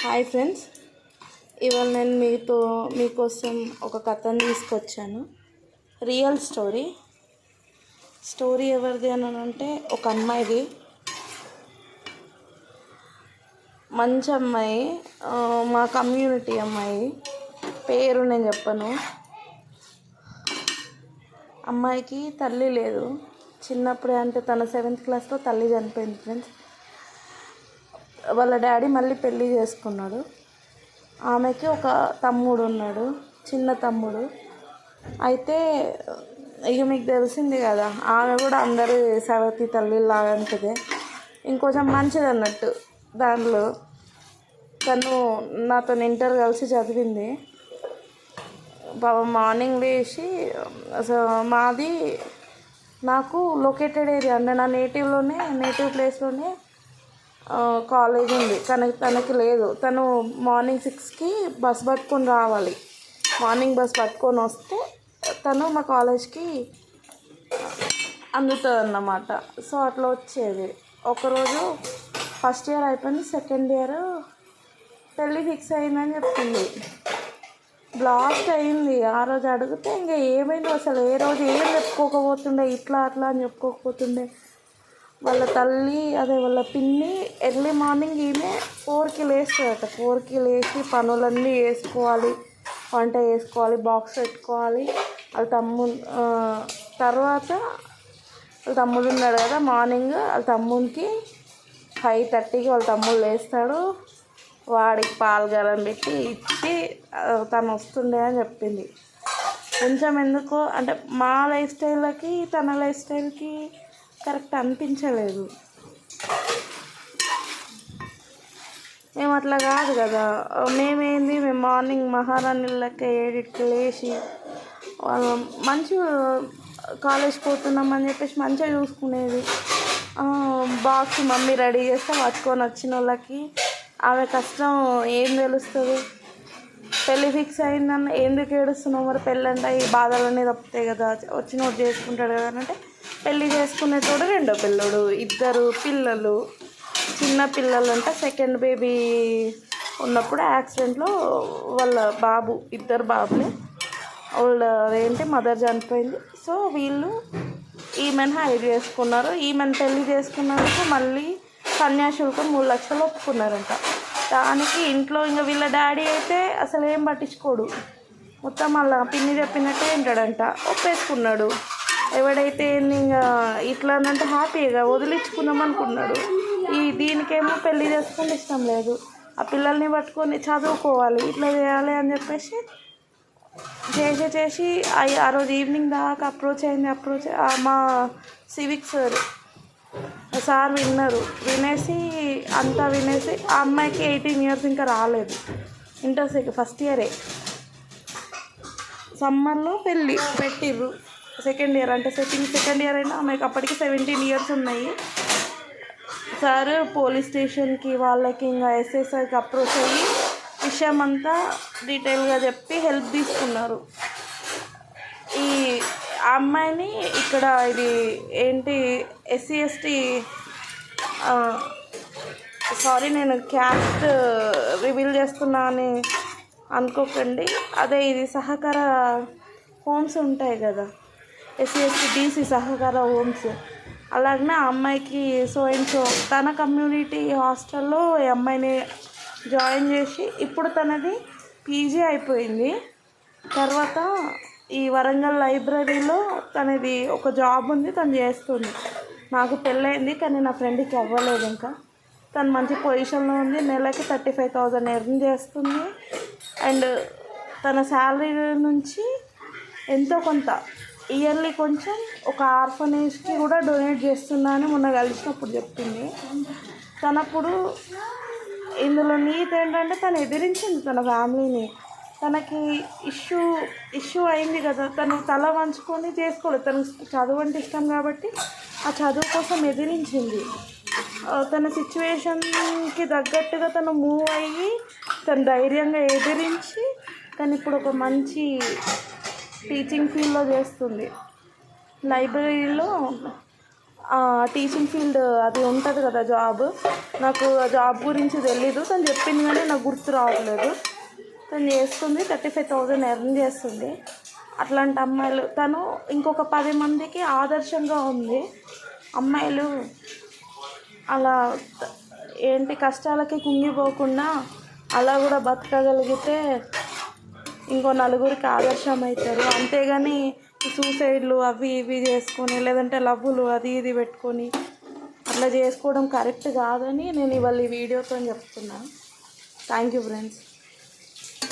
Hi friends, ఇవాళ నేను మీకోసం ఒక కథను తీసుకొచ్చాను. రియల్ స్టోరీ ఎవరిది అని అంటే ఒక అమ్మాయిది. మంచి అమ్మాయి, మా కమ్యూనిటీ అమ్మాయి. పేరు నేను చెప్పను. అమ్మాయికి తల్లి లేదు. చిన్నప్పుడే అంటే తన 7th క్లాస్లో తల్లి చనిపోయింది ఫ్రెండ్స్. వాళ్ళ డాడీ మళ్ళీ పెళ్ళి చేసుకున్నాడు. ఆమెకి ఒక తమ్ముడు ఉన్నాడు, చిన్న తమ్ముడు. అయితే ఇక మీకు తెలిసింది కదా, ఆమె కూడా అందరి సవతి తల్లి లాంటిదే, ఇంకొంచెం మంచిది అన్నట్టు. దానిలో తను నాతో ఇంటర్ కలిసి చదివింది. మార్నింగ్ లేచి అసలు మాది నాకు లొకేటెడ్ ఏరియా అంటే నా నేటివ్ ప్లేస్లోనే కాలేజ్ ఉంది. తనకి లేదు. తను మార్నింగ్ 6కి బస్ పట్టుకొని రావాలి. మార్నింగ్ బస్ పట్టుకొని వస్తే తను మా కాలేజ్కి అందుతుంది అన్నమాట. సో అట్లా వచ్చేది. ఒకరోజు ఫస్ట్ ఇయర్ అయిపోయింది, సెకండ్ ఇయర్ పెళ్ళి ఫిక్స్ అయిందని చెప్పింది. బ్లాస్ట్ అయింది. ఆ రోజు అడిగితే ఇంకా ఏమైందో అసలు ఏ రోజు ఏం చెప్పుకోకపోతుండే, ఇట్లా అట్లా అని చెప్పుకోకపోతుండే. వాళ్ళ తల్లి వాళ్ళ పిన్ని ఎర్లీ మార్నింగ్ ఈమె 4కి లేస్తుందట. 4కి లేచి పనులన్నీ వేసుకోవాలి, వంట చేసుకోవాలి, బాక్స్ పెట్టుకోవాలి. వాళ్ళ తర్వాత వాళ్ళ తమ్ముడు ఉన్నాడు కదా, మార్నింగ్ వాళ్ళ తమ్మునికి 5:30కి వాళ్ళ తమ్ముడు లేస్తాడు. వాడికి పాలు గరం పెట్టి ఇచ్చి తను వస్తుండే అని చెప్పింది. కొంచెం ఎందుకో అంటే మా లైఫ్ స్టైల్కి తన లైఫ్ స్టైల్కి కరెక్ట్ అనిపించలేదు. మేము అట్లా కాదు కదా. మేము మార్నింగ్ మహారాణిళ్ళకి 7కి లేచి మంచి కాలేజ్ పోతున్నామని చెప్పేసి మంచిగా చూసుకునేది. బాక్స్ మమ్మీ రెడీ చేస్తే పట్టుకొని వచ్చిన వాళ్ళకి ఆమె కష్టం ఏం తెలుస్తుంది. పెళ్ళి ఫిక్స్ అయిందన్న ఎందుకు ఏడుస్తున్నావు, మరి పెళ్ళి అంటే ఈ బాధలన్నీ తప్పుతాయి కదా, వచ్చినోడు చేసుకుంటాడు కదా అంటే పెళ్ళి చేసుకునేటోడు రెండో పిల్లోడు, 2 పిల్లలు, చిన్న పిల్లలు అంట. సెకండ్ బేబీ ఉన్నప్పుడు యాక్సిడెంట్లో వాళ్ళ 2 బాబులే మదర్ చనిపోయింది. సో వీళ్ళు ఈమెను హైర్ చేసుకున్నారు. ఈమెను పెళ్ళి చేసుకున్నందుకు మళ్ళీ కన్యాశుల్కం 3 లక్షలు ఒప్పుకున్నారంట. దానికి ఇంట్లో ఇంకా వీళ్ళ డాడీ అయితే అసలు ఏం పట్టించుకోడు, మొత్తం మళ్ళీ పిన్ని చెప్పినట్టే వింటాడంట. ఒప్పేసుకున్నాడు. ఎవడైతే ఇంకా ఇట్లా అంటే హ్యాపీగా వదిలించుకుందాం అనుకున్నాడు. దీనికేమో పెళ్ళి చేసుకుంటే ఇష్టం లేదు. ఆ పిల్లల్ని పట్టుకొని చదువుకోవాలి, ఇట్లా చేయాలి అని చెప్పేసి చేసి ఆ రోజు ఈవినింగ్ దాకా అప్రోచ్ మా సివిక్స్ సార్ వినేసి ఆ అమ్మాయికి 18 ఇయర్స్ ఇంకా రాలేదు. ఇంటర్ ఫస్ట్ ఇయరే సమ్మర్లో పెళ్ళి పెట్టిర్రు. సెకండ్ ఇయర్ అంటే సెకండ్ ఇయర్ అయినా ఆమెకు అప్పటికి 17 ఇయర్స్ ఉన్నాయి. సార్ పోలీస్ స్టేషన్కి వాళ్ళకి ఇంకా ఎస్ఐకి అప్రోచ్ అయ్యి విషయం అంతా డీటెయిల్గా చెప్పి హెల్ప్ తీసుకున్నారు. ఈ అమ్మాయిని ఇక్కడ ఇది SC ST సారీ నేను క్యాస్ట్ రివీల్ చేస్తున్నా అని అనుకోకండి. ఇది సహకార హోమ్స్ ఉంటాయి కదా, SC ST BC సహకార హోమ్స్. అలాగనే ఆ అమ్మాయికి సో తన కమ్యూనిటీ హాస్టల్లో ఈ అమ్మాయిని జాయిన్ చేసి ఇప్పుడు తనది PG అయిపోయింది. తర్వాత ఈ వరంగల్ లైబ్రరీలో తనది ఒక జాబ్ ఉంది, తను చేస్తుంది. నాకు పెళ్ళయింది కానీ నా ఫ్రెండ్కి అవ్వలేదు. ఇంకా తను మంచి పొజిషన్లో ఉంది. నెలకి 35,000 ఎర్న్ చేస్తుంది. అండ్ తన శాలరీ నుంచి ఎంతో కొంత ఇయర్లీ కొంచెం ఒక ఆర్ఫనేజ్కి కూడా డొనేట్ చేస్తున్నా అని మొన్న కలిసినప్పుడు చెప్పింది. తనప్పుడు ఇందులో నీతి ఏంటంటే తను ఎదిరించింది తన ఫ్యామిలీని. తనకి ఇష్యూ అయింది కదా, తను తల వంచుకొని చేసుకోలేదు. తనకు చదువు అంటే ఇష్టం కాబట్టి ఆ చదువు కోసం ఎదిరించింది. తన సిచ్యువేషన్కి తగ్గట్టుగా తను మూవ్ అయ్యి తను ధైర్యంగా ఎదిరించి తను ఇప్పుడు ఒక మంచి టీచింగ్ ఫీల్డ్లో చేస్తుంది. లైబ్రరీలో టీచింగ్ ఫీల్డ్ అది ఉంటుంది కదా జాబ్, నాకు ఆ జాబ్ గురించి తెలీదు. తను చెప్పింది కానీ నాకు గుర్తు రావట్లేదు. తను చేస్తుంది 35,000 ఎర్న్ చేస్తుంది. అట్లాంటి అమ్మాయిలు తను ఇంకొక 10 మందికి ఆదర్శంగా ఉంది. అమ్మాయిలు అలా ఏంటి కష్టాలకి కుంగిపోకుండా అలా కూడా బతకగలిగితే ఇంకో నలుగురికి ఆదర్శం అవుతారు. అంతేగాని సూసైడ్లు అవి ఇవి చేసుకొని లేదంటే లవ్వులు అది ఇది పెట్టుకొని అట్లా చేసుకోవడం కరెక్ట్ కాదని నేను ఇవాళ ఈ వీడియోతో చెప్తున్నాను. Thank you friends.